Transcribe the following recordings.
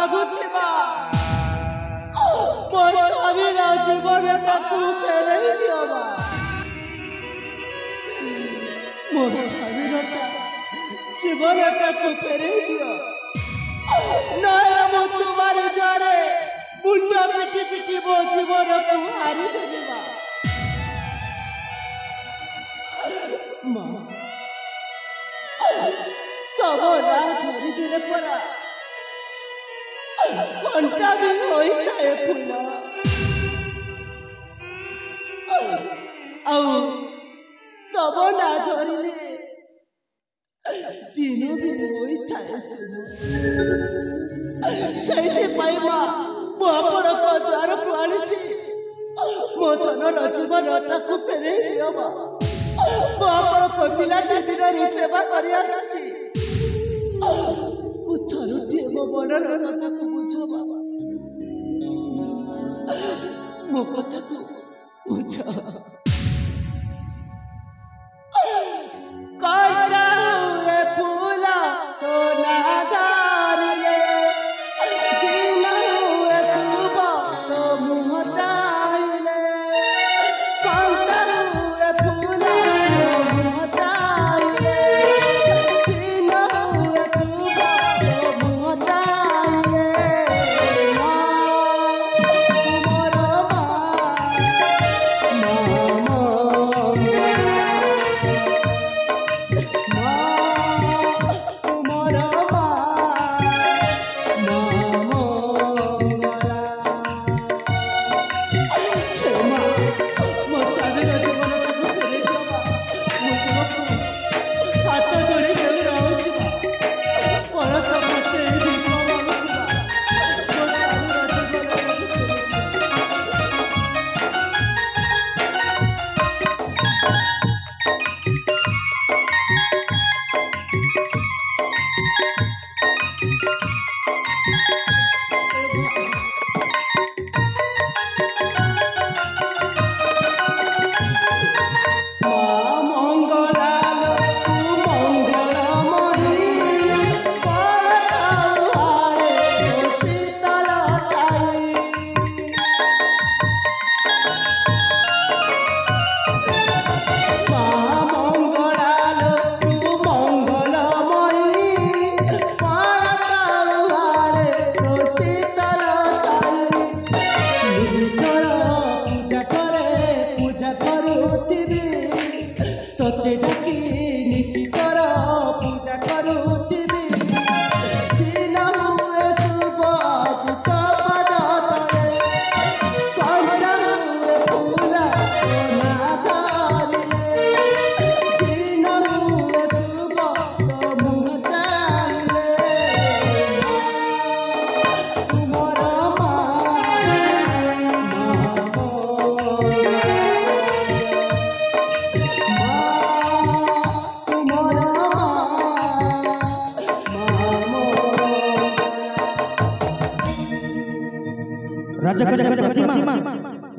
ଲାଗୁଛି ମା ମୋ ସ୍ୱାମୀର ଜୀବନଟାକୁ ଫେରେଇ ଦିଅ ମା ମୋ ସ୍ୱାମୀର ଜୀବନଟାକୁ ଫେରେଇ ଦିଅ ନହେଲେ ମୁଁ ତୁମାରି ଦ୍ୱାରେ ମୁଣ୍ଡ ପିଟି ପିଟି ମୋ ଜୀବନକୁ ହାରିଦେବି ମା ତମ ନାଁ ଧରିଦେଲେ ପରା କଣ୍ଟା ବି ହୋଇଥାଏ ଫୁଲ ଆଉ ତମ ନାଁ ଧରିଲେ ଦିନ ବି ହୋଇଥାଏ ସେଇଥିପାଇଁ ମା ମୁଁ ଆପଣଙ୍କ ଦ୍ୱାରକୁ ଆଣିଛି ମୋ ଧନର ଜୀବନଟାକୁ ଫେରେଇ ଦିଅ ମା ମୁଁ ଆପଣଙ୍କ ପିଲାଟି ଦିନରୁ ସେବା କରି ଆସୁଛି ମୁଁ ଥରୁଟିଏ ମୋ ମନର କଥାକୁ ବୁଝ ମୋ କଥାକୁ ବୁଝ କଣ୍ଟା ହୁଏ ଫୁଲ ତୋ ନାଁ ଧରିଲେ ଦିନ ହୁଏ ଶୁଭ ତୋ ମୁହଁ ଚାହିଁଲେ କଣ୍ଟା ହୁଏ ଫୁଲ ତୋ ମୁହଁ ଚାହିଁଲେ ଦିନ ହୁଏ ଶୁଭ ତୋ ମୁହଁ ଚାହିଁଲେ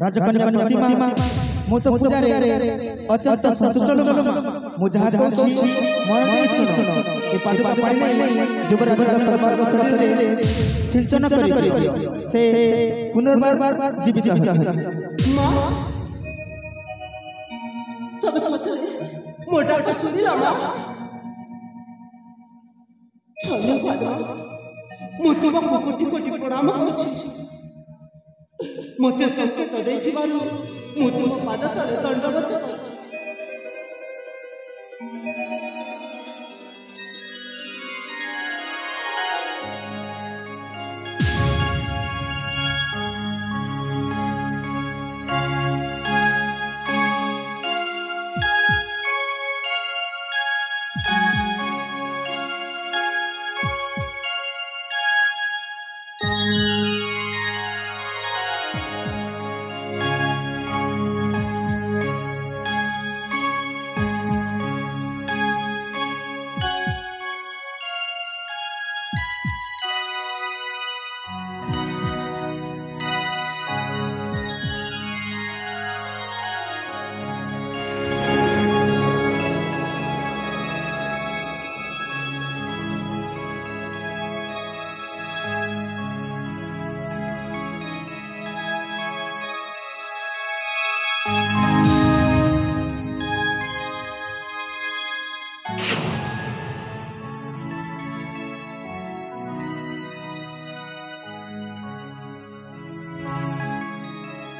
राजकन्या प्रतिमा मो तो पूजारे अत्यंत संतुष्ट मु जहा कहूची मन दे सुन ए पादुका पाणी युवराज सम्मान शरीर सिंचन करी से पुनर्बार जीवित मां तब सोचले मोटा का सुनी मां धन्यवाद मु तुमको कोटि कोटि प्रणाम करछि मते संस्कृत देखिबारु मु तुम पाद तले दंडवत करछि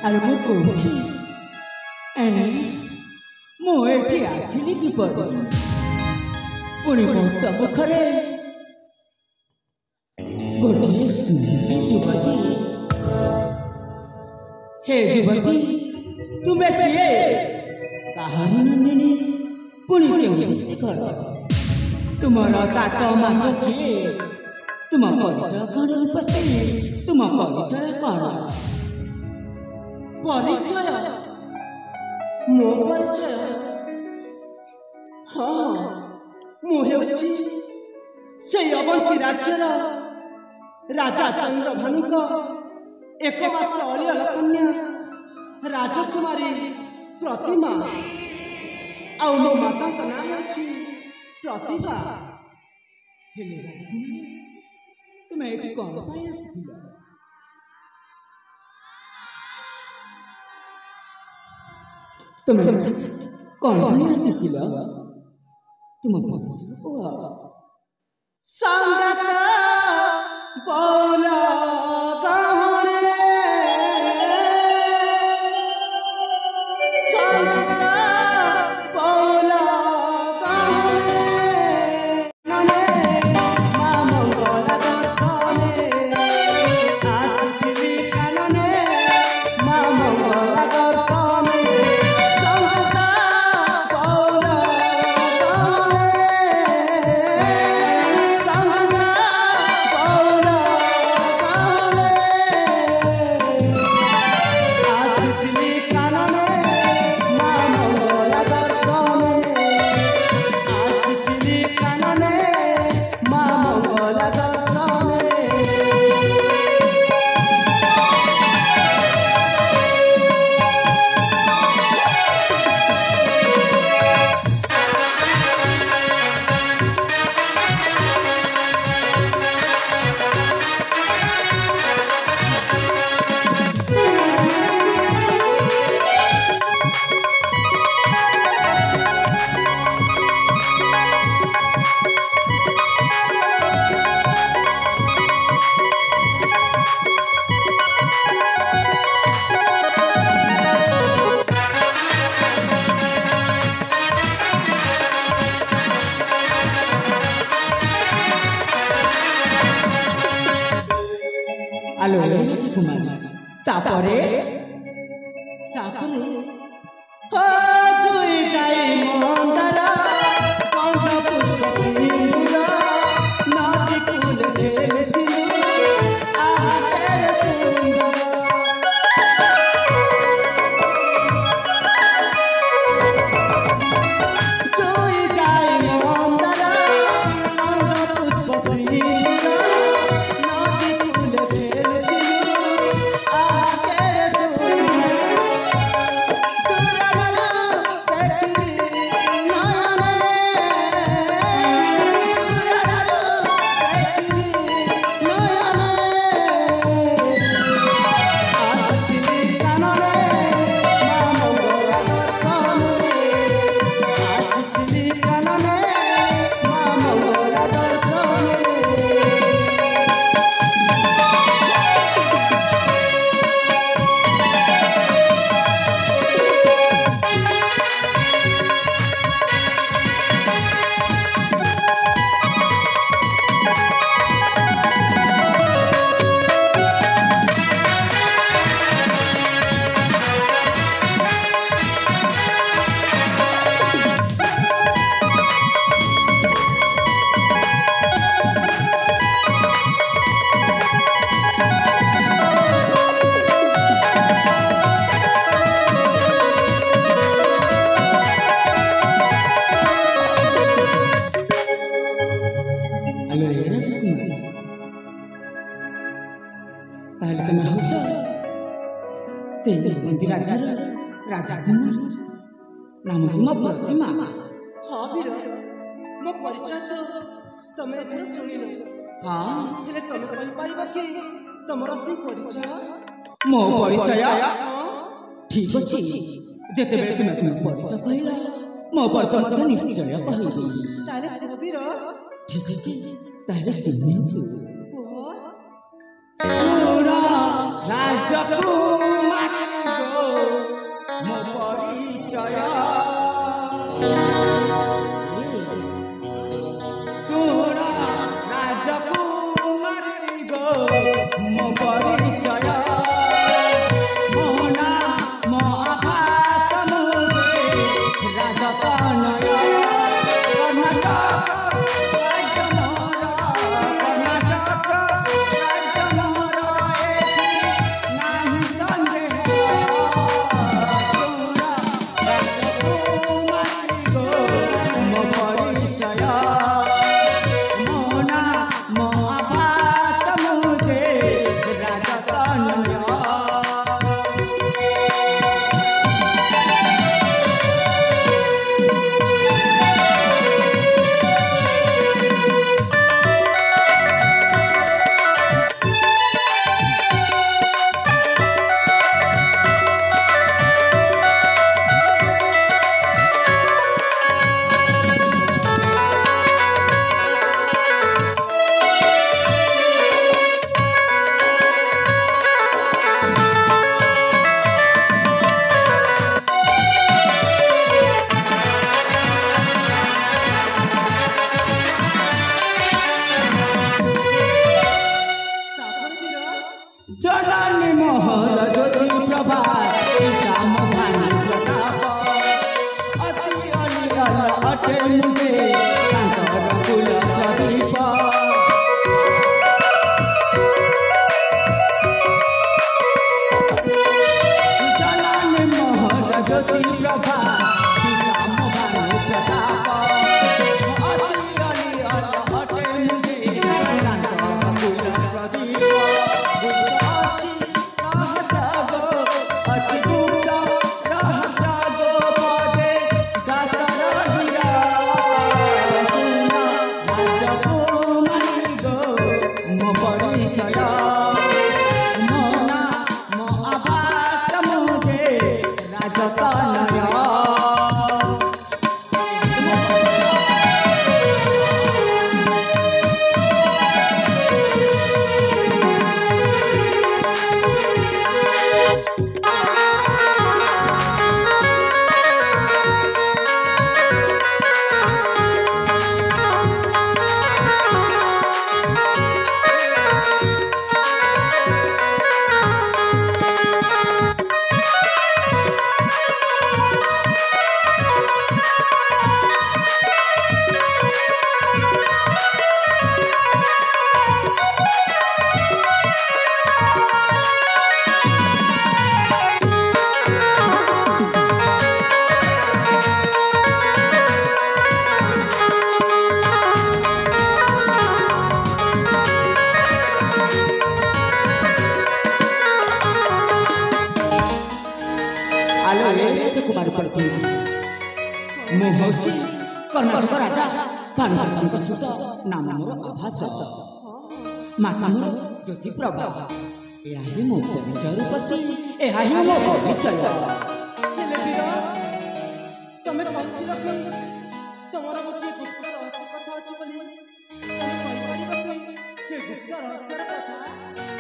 ଆରେ ମୁଁ କହୁଛି ମୁଁ ଏଠି ଆସିଲି କିପରି ପୁଣି ମୋ ସମ୍ମୁଖରେ ଗୋଟିଏ ସୁନ୍ଦରୀ ଯୁବତୀ। ହେ ଯୁବତୀ ତୁମେ କିଏ କାହାରି ନନ୍ଦିନୀ ପୁଣି କେଉଁ ଦେଶ କର ତୁମର ତାତ ମାତ କିଏ ତୁମ ପରିଚୟ କଣ ରୂପଶ୍ରୀ ତୁମ ପରିଚୟ କଣ? ପରିଚୟ ମୋ ପରିଚୟ ହଁ ମୁଁ ହେଉଛି ସେଇ ଅବନ୍ତୀ ରାଜ୍ୟର ରାଜା ଚନ୍ଦ୍ରଭାନୁଙ୍କ ଏକମାତ୍ର ଅଳିଅଳ କନ୍ୟା ରାଜକୁମାରୀ ପ୍ରତିମା। ଆଉ ମୋ ମାତାଙ୍କ ନାଁ ହେଉଛି ପ୍ରତିଭା। ହେଲେ ରାଜକୁମାରୀ ତୁମେ ଏଠି କଣ ପାଇଁ ଆସିଥିଲ? ତୁମେ କଣ ପାଇଁ ଆସିଥିଲ? ତୁମ ପରିଚୟ କୁହ। ସଂଗତ ବଉଳ ଗହଣେ ସଂଗତ ବଉଳ ଗହଣେ ମା ମଙ୍ଗଳ ଦର୍ଶନେ ଆସିଥିବି କାନନେ ମା ମଙ୍ଗଳ ଦର୍ଶନେ ସଂଗତ ବଉଳ আলো রাজকুমারী তারপরে জুই যাই মন্দার গন্ধ পুষ্প সিন্দুর নদী কুল ঢেলেছিল আহারে সুন্দর জুই যাই মন্দার গন্ধ পুষ্প সিন্দুর নদী কুল ঢেলেছিল আহারে সুন্দর তাহলে তুমি হচ্ছ সেই অবন্তী রাজ্যের রাজা নাম ତୁମ ପ୍ରତିମା। ହଁ ବୀର ମୋ ପରିଚୟ ତ ତମେ ଏଥର ଶୁଣିଲ। ହଁ ହେଲେ ତମେ କହିପାରିବ କି ତମର ସେଇ ପରିଚୟ? ମୋ ପରିଚୟ ଠିକ ଅଛି ଯେତେବେଳେ ତୁମେ ତୁମ ପରିଚୟ କହିଲ ମୋ ପରିଚୟ ମଧ୍ୟ ନିଶ୍ଚୟ କହିବି। ତାହେଲେ କୁହ ବୀର। ଠିକ ଅଛି ତାହେଲେ ଶୁଣନ୍ତୁ। କୁହ। ରାଜକୁମାରୀ ମୋ ପରିଚୟ ମୋ ନା ମୋ ଆଭାସ ମୁଁ ଯେ ରାଜତନୟ ମୁଁ ହେଉଛି କର୍ଣ୍ଣାଟକ ରାଜା ଭାନୁଙ୍କ ସୁତ ନାମ ମୋର ଆଭାସ ମାତା ମୋର ଜ୍ୟୋତିପ୍ରଭା ଏହା ହିଁ ମୋ ପରିଚୟ ରୂପସୀ ଏହା ହିଁ ମୋ ପରିଚୟ। ହେଲେ ବୀର ତମେ କହିଥିଲ କି ତମର ଗୋଟିଏ ଗୁପ୍ତ ରହସ୍ୟ କଥା ଅଛି ବୋଲି ତମେ କହିପାରିବ କି ସେ ଗୁପ୍ତ ରହସ୍ୟର କଥା?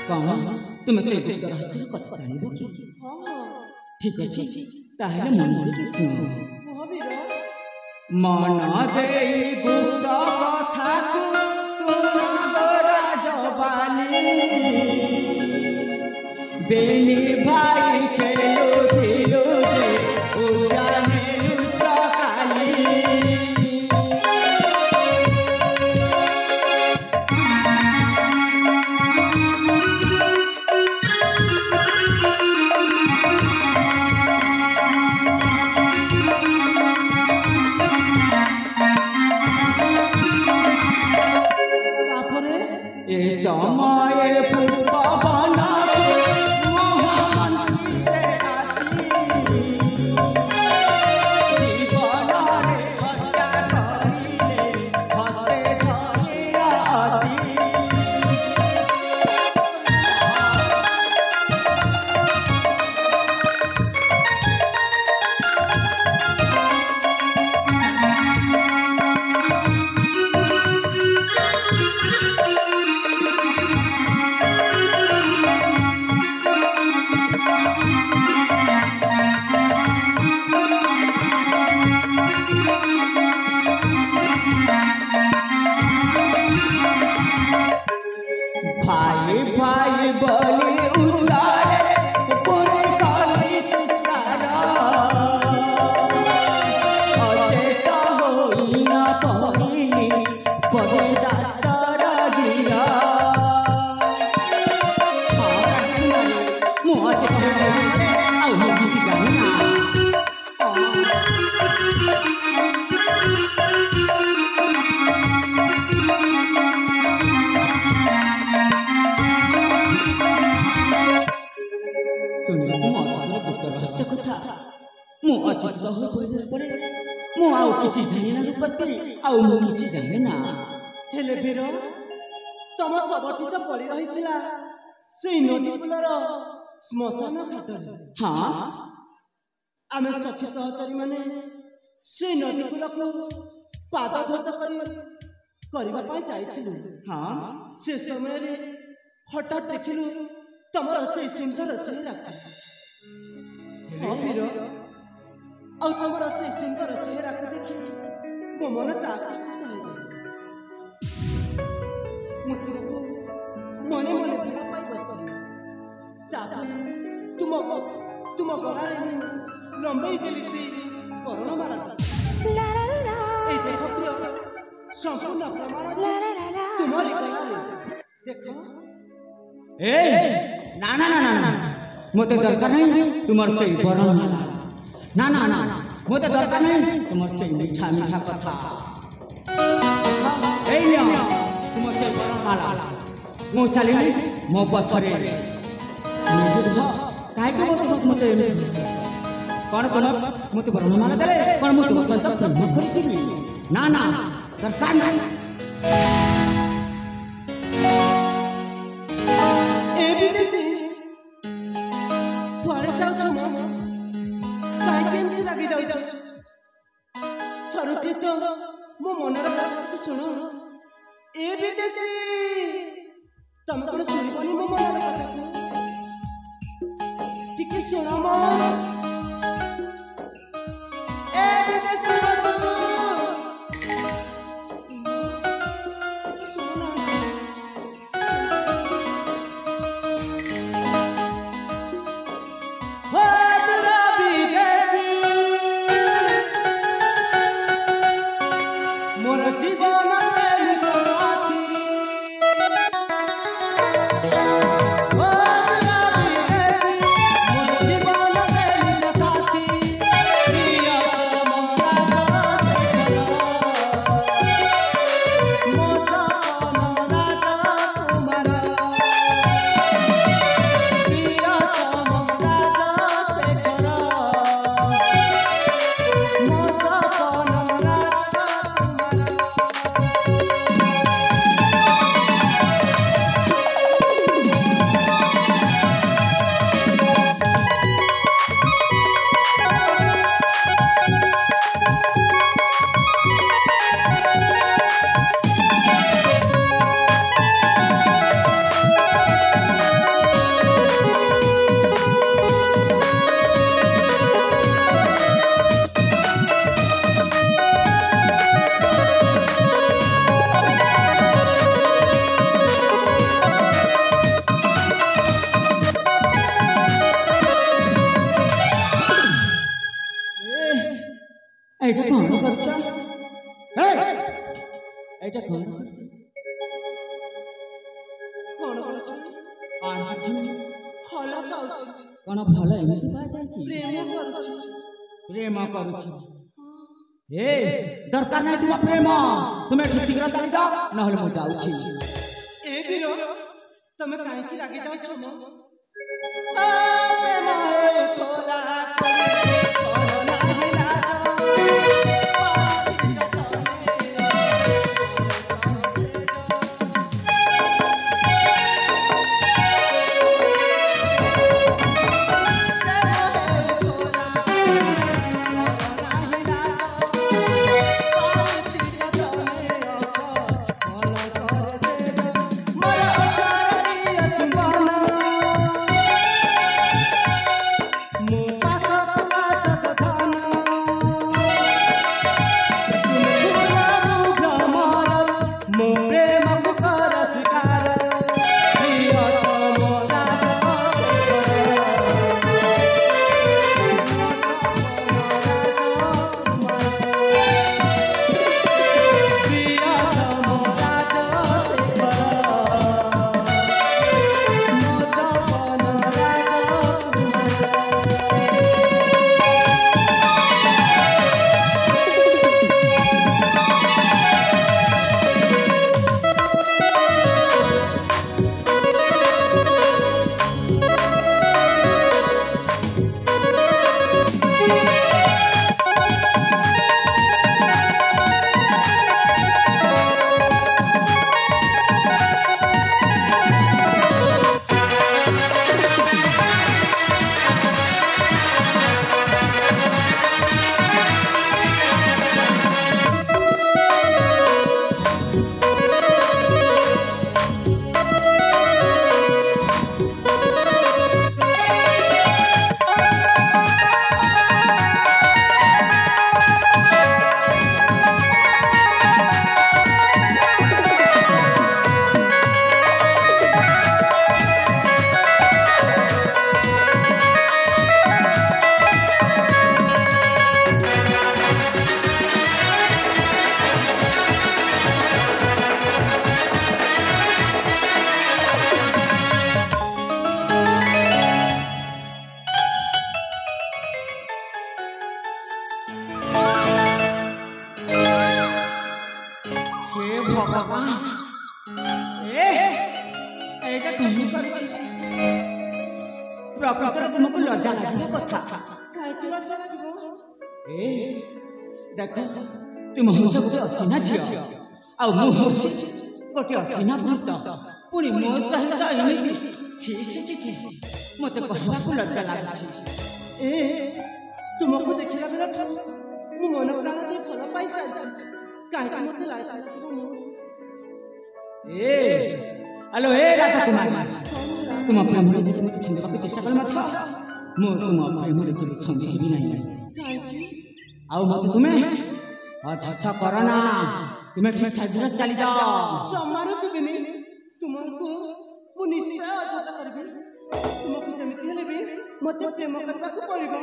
କଣ ତୁମେ ସେଇ ଗୁପ୍ତ ରହସ୍ୟର କଥା ଜାଣିବ କି? ହଁ ଠିକ ଅଛି ତାହେଲେ ମନ ଦେଇ ଶୁଣ। କୁହ ବୀର। ମନ ଦେଇ ଗୁପ୍ତ କଥାକୁ ଶୁଣବ ରାଜବାଣୀ ବେନି ଭାଇ ଖେଳୁଥିଲୁ ଯେ ଉଦ୍ୟାନେ ଲୁଚକାଳି ए समय पुष्प बना महामंत्री आसी जीवन रे हत्या करिले हस्ते धरिया आसी भाई भाई बोली उसारे पुणे काली चितारा अचेत होई ना पहली पदे दासर गिरा मु अचेत आउ मु किछि जानि ना सुनिए तुम अतीतर गुप्त रहस्य कथा मु अचित हो पड़े मु आउ किछि जानि ना रूपसी आउ मु किछि जानि ना। हेले बीर तम सबठी तो पड़ी रहिथिला सेई नदी कूलर श्मशान घाटरे। हाँ आमे सखी सहचरी माने सेई नदी कूलको पाद धौत करबा पाई जाइथिलु। हाँ से समय रे हठात देखिलु तमर सेई सिंहर चेहरा। हाँ बीर आ तमर सेई सिंहर चेहरा को देखि मो मनटा आकर्षित होइला। मु तुमको मने मने भीड़ पाई बसी तापर तुम गला रे लंबई देली से वर्णमाला। ए देखो प्रिय संपूर्ण प्रमाण अछि तुम्हारी गला रे देखो। ए ना ना ना ना मते दरकार नहीं तुमर से वर्णमाला ना ना ना मते दरकार नहीं तुमर से मीठा मीठा कथा ए लिया तुमर से वर्णमाला मो चली मो पथरे निजुद्ध काहे के मते कौन तुम मते वर्णमाला देले कौन मो तुम सहित प्रेम करि छिबी ना ना दरकार नहीं। ଶୁଣ ଏ ବିଦେଶୀ ତମେ କଣ ଶୁଣିବନି ମୋ ମନର କଥା ଟିକେ ଶୁଣ ମୋ ଏ ବିଦେଶୀ ବନ୍ଧୁ এইটা কোন করছ এইটা কোন করছ কোন করছ আর করছ ফল পাউছি কোন ভাল এমতি পা যায় কি প্রেম କରୁଛି এ দরকার নাই তোমার প্রেম তুমি শীঘ্র চালি যাও নহলে মু যাউছি এ বীর তুমি কাহিকি রাগি যাচ্ছ মো আ প্রেম খোলা प्रकृतर तुमको लज्जा लगे कथा ए देख तुम होछ गोटे अचिना झियो आ मु होछ गोटे अचिना भूत पुणी मो सहित एमिति छी छी छी मते कहबा को लज्जा लागछि ए तुमको देखिला बेला मु मन प्राण दे भल पाई सारछि କାହିଁକି ମୋତେ ଲାଜ ଲାଗିବ ମୁଁ ए हेलो ए राजकुमारी तुम प्रेमरे यदि मते छंदेबाक चेष्टा कर मत मो तुम प्रेमरे केबे छंदे हेबी नाही କାହିଁକି आउ मते तुम्हें अच्छा करना तुम्हें ठीक छाजरा चली जाओ ଜମାରୁ ଯିବିନି ତୁମକୁ ମୁଁ ନିଶ୍ଚୟ ଅଝଟ କରିବି ତୁମକୁ ଯେମିତି ହେଲେ ବି ମୋତେ ପ୍ରେମ କରିବାକୁ ପଡ଼ିବ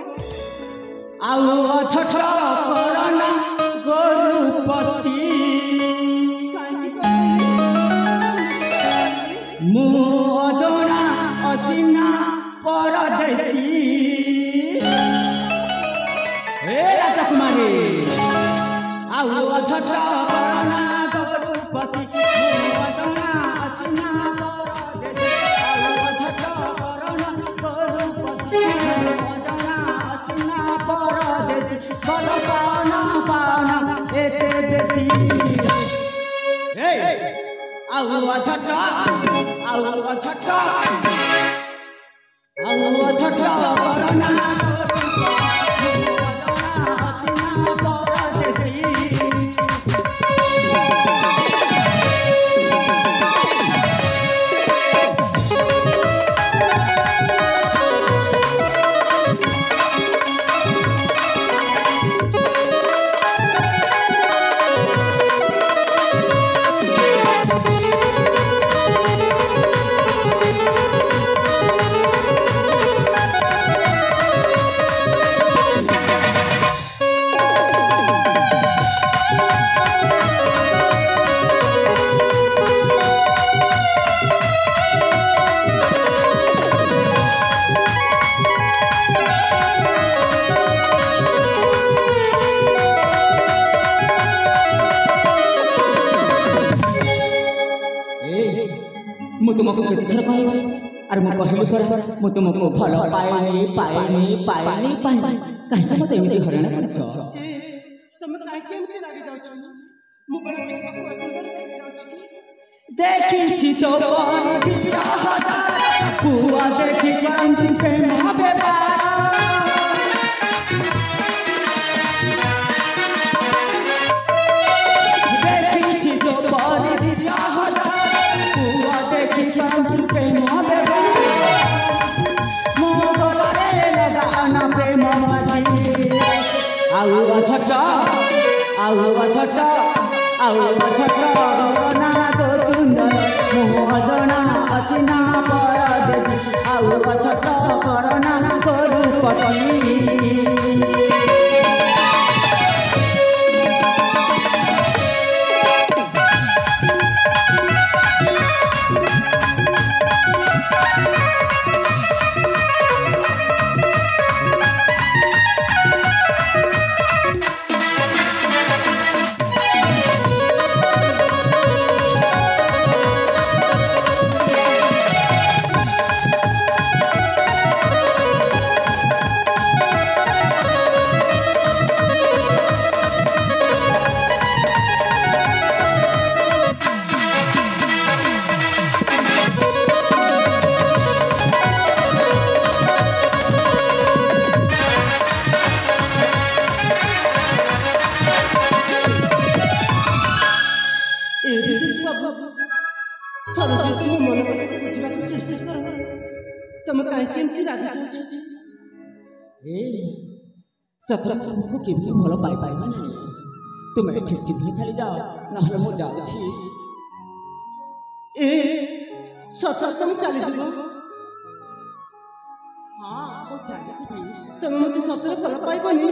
आउ अच्छा करना गोरु पसी କାହିଁକି କରିବିନି ମୁଁ ନିଶ୍ଚୟ କରିବି मु अजोना अचिना परदेसी ए राजकुमारी आउ अझट करना गोरु पसी मु अजोना अचिना परदेसी आउ अझट करना गोरु पसी मु अजोना अचिना परदेसी बल पाना पाना एते बेसी ए आउ अझट करना मु तुमको केते थर कहबो अरे मु कहली पर मु तुमको भल पाएनी काहे मते एमिति हराना करछ ତମେ କାହିଁକି ଏମିତି ରାଗି ଯାଉଛ ମୁଁ କଣ ଦେଖିବାକୁ ଅସୁନ୍ଦର ଦେଖାଯାଉଛି देखी छो जिया हजार पुआ देखी क्रांति प्रेम बेपार देखी छो जिया हजार पुआ देखी क्रांति प्रेम बेपार मो गले लगाना प्रेम मासी आउ अछछ गना गो सुंदर मोह जना अचिना परदेसी आउ अछछ करना गोरु पसी थोड़ा जो तुम मन को बुझा चेष्टा कर तुम कहीं केमती रागी जाउछ ए सखरा तुमको केमती भलो पाई नहीं तुम एठी सीधे चली जाओ नहले मो जाउछि ए सच तुम चली जीवो हां मो जाउछि तुम मते ससरे भलो पाइबनी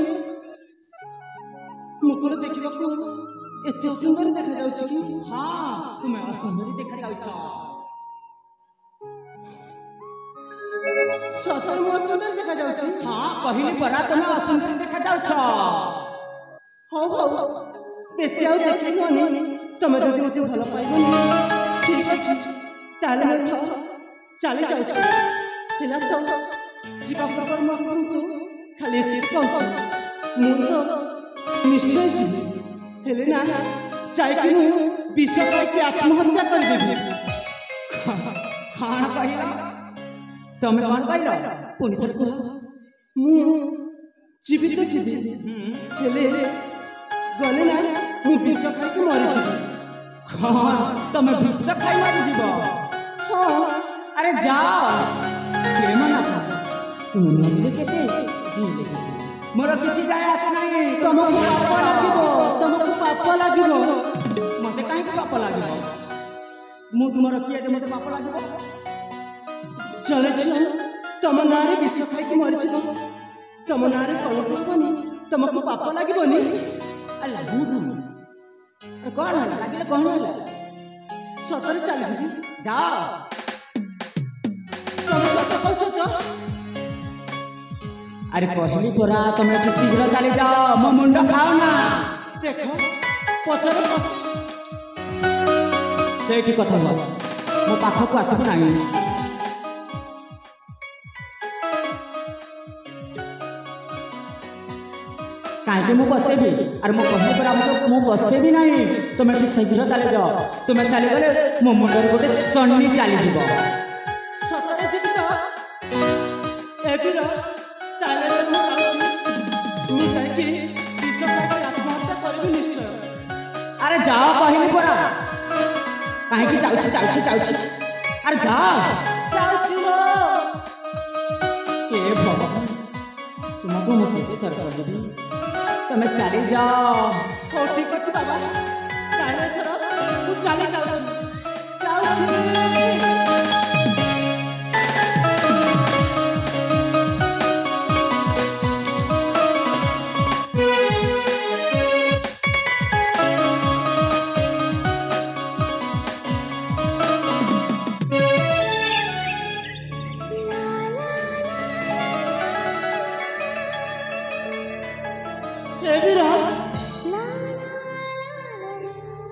मुकुल देखिबाकू एते सुंदर देखा जाउछि कि हां तुम सुंदर देखा जाउछ ससरे मो सुंदर देखा जाउछि हां कहली परा तुम सुंदर देखा जाउछ हो बेसी आउ देखिबनी तुम जदि मते भलो पाइबनी ठीक अछि ताले मैं चली जाउछि हेला तो जीवा पर मो को खाली एते कहछि मु तो निश्चय जी हेले ना चाहे कि मु विशेष के आत्महत्या कर देबी खाना कहला तुम कोन कहला पुनी थर को मु जीवित हेले गले ना ମୁଁ ବିଷ ଖାଇକି ମରିଛି। କଣ ତମେ ବିଷ ଖାଇ ମରିଯିବ? ହଁ ଆରେ ଯାଅ ପ୍ରେମ ନା ତୁମେ ମରିଲେ କେତେ ଜିଇଲେ କେତେ ମୋର କିଛି ଯାଏ ଆସେ ନାହିଁ। ତମକୁ ପାପ ଲାଗିବ, ତମକୁ ପାପ ଲାଗିବ। ମତେ କାହିଁକି ପାପ ଲାଗିବ? ମୁଁ ତୁମର କିଏ ଯେ ମତେ ପାପ ଲାଗିବ? ଜଣେ ଝିଅ ତମ ନାଁରେ ବିଷ ଖାଇକି ମରିଯିବ, ତମ ନାଁରେ କଳଙ୍କ ହବନି, ତମକୁ ପାପ ଲାଗିବନି? ଆରେ ଲାଗିବ କଣ? ଆରେ କଣ ହେଲା? ଲାଗିଲେ କଣ ହେଲା? ସତରେ ଚାଲିଯିବି। ଯାଅ ତମେ ସତ କହୁଛ ତ? ଆରେ କହିଲି ପରା ତମେ ଏଠି ଶୀଘ୍ର ଚାଲି ଯାଅ, ମୋ ମୁଣ୍ଡ ଖାଅ ନା। ଦେଖ ପଛରେ ସେଇଠି କଥା ହୁଅ, ମୋ ପାଖକୁ ଆସିବୁ ନାହିଁ। କାହିଁକି ମୁଁ ବସେଇବି? ଆରେ ମୁଁ କହିଲି ପରା ମୁଁ ବସେଇବି ନାହିଁ। ତମେ ଏଠି ଶୀଘ୍ର ଚାଲି ଯାଅ, ତୁମେ ଚାଲିଗଲେ ମୋ ମୁଣ୍ଡରେ ଗୋଟେ ସନ୍ନି ଚାଲିଯିବ। ସତରେ ଯିବି ତ? ଏବିର ତାହେଲେ ମୁଁ ଯାଉଛି, ମୁଁ ଯାଇକି ବିଷ ଖାଇକି ଆତ୍ମହତ୍ୟା କରିବି ନିଶ୍ଚୟ। ଆରେ ଯାଅ କହିଲି ପରା। କାହିଁକି ଯାଉଛି ଯାଉଛି ଯାଉଛି? ଆରେ ଯାଅ। ଯାଉଛି ଏ ଭଗବାନ, ତୁମକୁ ମୁଁ କେତେ ଥର କହିବି ତମେ ଚାଲି ଯାଅ। ହଉ ଠିକ ଅଛି ବାବା, ତାହେଲେ ଏଥର ମୁଁ ଚାଲି ଯାଉଛି, ଯାଉଛି।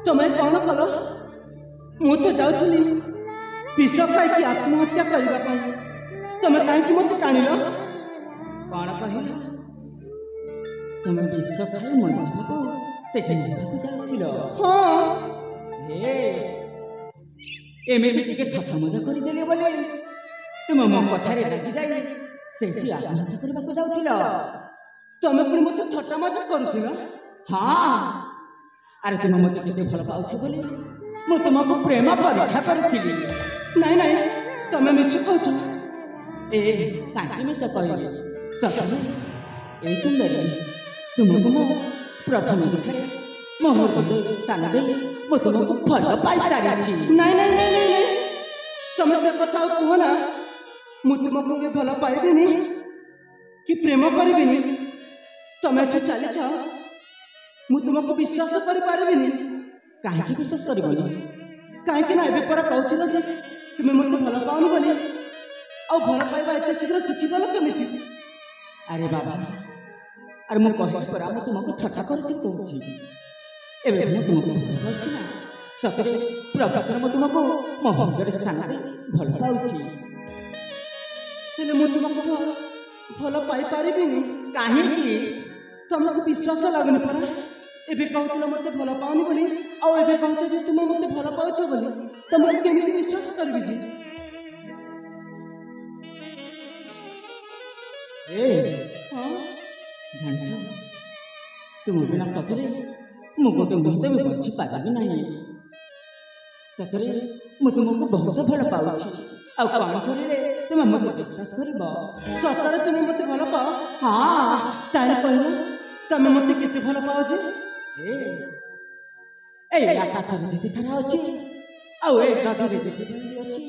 ତମେ କଣ କଲ? ମୁଁ ତ ଯାଉଥିଲି ବିଷ ଖାଇକି ଆତ୍ମହତ୍ୟା କରିବା ପାଇଁ, ତମେ କାହିଁକି ମତେ ଟାଣିଲ? କଣ କହିଲ? ତମେ ବିଷ ଖାଇ ମରିଯିବାକୁ ସେଠି ନେବାକୁ ଯାଉଥିଲ? ହଁ ହେ ଏମିତି ଟିକେ ଥଟ୍ଟା ମଜା କରିଦେଲି ବୋଲି ତୁମେ ମୋ କଥାରେ ରାଗି ଯାଇ ସେଠି ଆତ୍ମହତ୍ୟା କରିବାକୁ ଯାଉଥିଲ? ତମେ ପୁଣି ମତେ ଥଟ୍ଟା ମଜା କରୁଥିଲ? ହଁ। ଆରେ ତୁମେ ମତେ କେତେ ଭଲ ପାଉଛ ବୋଲି ମୁଁ ତୁମକୁ ପ୍ରେମ ପରୀକ୍ଷା କରୁଥିଲି। ନାଇଁ ନାଇଁ, ତମେ ମିଛ କହୁଛ। ଏ କାହିଁକି ମିଛ କହିଲି? ସତରେ ଏ ସୁନ୍ଦରୀ ତୁମକୁ ମୁଁ ପ୍ରଥମ ଦେଖାରେ ମୋ ହୃଦୟରେ ସ୍ଥାନ ଦେଇ ମୁଁ ତୁମକୁ ଭଲ ପାଇସାରିଛି। ନାଇଁ ନାଇଁ ନାଇଁ ନାଇଁ ନାଇଁ, ତମେ ସେ କଥା ଆଉ କୁହ ନା। ମୁଁ ତୁମକୁ ବି ଭଲ ପାଇବିନି କି ପ୍ରେମ କରିବିନି। ତମେ ଏଠି ଚାଲିଛ, ମୁଁ ତୁମକୁ ବିଶ୍ୱାସ କରିପାରିବିନି। କାହିଁକି ବିଶ୍ୱାସ କରିବନି? କାହିଁକି ନା ଏବେ ପରା କହୁଥିଲ ଯେ ତୁମେ ମୋତେ ଭଲ ପାଉନି ବୋଲି, ଆଉ ଭଲ ପାଇବା ଏତେ ଶୀଘ୍ର ଶିଖିଗଲ କେମିତି? ଆରେ ବାବା, ଆରେ ମୁଁ କହିଲି ପରା ମୁଁ ତୁମକୁ ଥଟ୍ଟା କରିଥିଲି କହୁଛି। ଏବେ ମୁଁ ତୁମକୁ ଭଲ ପାଉଛି ନା। ସତରେ ପ୍ରକୃତରେ ମୁଁ ତୁମକୁ ମୋ ହୃଦୟରେ ସ୍ଥାନ ଦେଇ ଭଲ ପାଉଛି। ହେଲେ ମୁଁ ତୁମକୁ ଭଲ ପାଇପାରିବିନି। କାହିଁକି? ତମକୁ ବିଶ୍ୱାସ ଲାଗୁନି ପରା। ଏବେ କହୁଥିଲ ମୋତେ ଭଲ ପାଉନି ବୋଲି, ଆଉ ଏବେ କହୁଛ ଯେ ତୁମେ ମୋତେ ଭଲ ପାଉଛ ବୋଲି। ତମକୁ କେମିତି ବିଶ୍ୱାସ କରିବି ଯେ? ହଁ ଜାଣିଛ, ତୁମ ବିନା ସତରେ ମୁଁ ଗୋଟେ ମୁହୂର୍ତ୍ତ ବି ବଞ୍ଚି ପାରିବି ନାହିଁ। ସତରେ ମୁଁ ତୁମକୁ ବହୁତ ଭଲ ପାଉଛି। ଆଉ କଣ କରିଲେ ତୁମେ ମୋତେ ବିଶ୍ୱାସ କରିବ? ସତରେ ତୁମେ ମୋତେ ଭଲ ପାଅ? ହଁ। ତାହେଲେ କହିଲ, ତମେ ମୋତେ କେତେ ଭଲ ପାଅ ଯେ? ଏଇ ଆକାଶରେ ଯେତେ ତାରା ଅଛି, ଆଉ ଏ ନଦୀରେ ଯେତେ ପାଣି ଅଛି,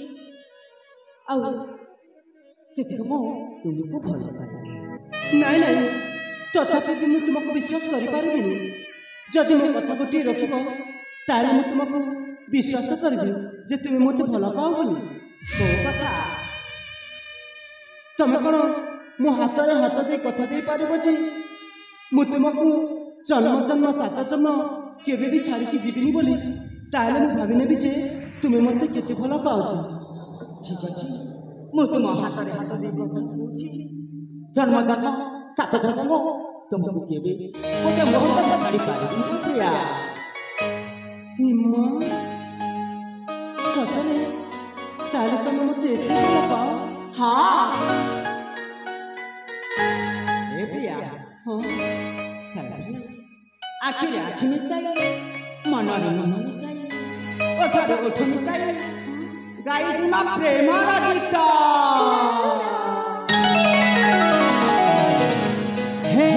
ଆଉ ସେଥିରେ ମୁଁ ତୁମକୁ ଭଲ ପାଏ। ନାଇଁ ନାଇଁ, ତଥାପି ବି ମୁଁ ତୁମକୁ ବିଶ୍ୱାସ କରିପାରିବିନି। ଯଦି ମୋ କଥା ଗୋଟିଏ ରଖିବ, ତାହେଲେ ମୁଁ ତୁମକୁ ବିଶ୍ୱାସ କରିବି ଯେ ତୁମେ ମୋତେ ଭଲ ପାଅ ବୋଲି। କୋଉ କଥା? ତମେ କଣ ମୋ ହାତରେ ହାତ ଦେଇ କଥା ଦେଇପାରିବ ଯେ ମୁଁ ତୁମକୁ ଜନ୍ମ ଜନ୍ମ ସାତ ଜନ୍ମ କେବେ ବି ଛାଡ଼ିକି ଯିବିନି ବୋଲି? ତାହେଲେ ମୁଁ ଭାବି ନେବି ଯେ ତୁମେ ମୋତେ କେତେ ଭଲ ପାଉଛ। ଠିକ୍ ଅଛି, ମୁଁ ତୁମ ହାତରେ ହାତ ଦେଇ କଥା କହୁଛି। ଜନ୍ମ ଜନ୍ମ ସାତ ଜନ୍ମ ତୁମକୁ କେବେ ଗୋଟେ ମୁହୂର୍ତ୍ତ ଛାଡ଼ି ପାରିବି ନାହିଁ ପ୍ରିୟା। ହିମା, ସତରେ? ତାହେଲେ ତମେ ମୋତେ ଏତେ ଭଲ ପାଅ? ହଁ। ଏ ପ୍ରିୟା, ହଁ ଚାଲ ଆଖିରେ ଆଖି ମିଶାଇ ମନରେ ମନ ମିଶାଇ ଓଠରେ ଓଠ ମିଶାଇ ଗାଇଯିମା ପ୍ରେମର ଗୀତ। ହେ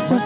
ପାଞ୍ଚ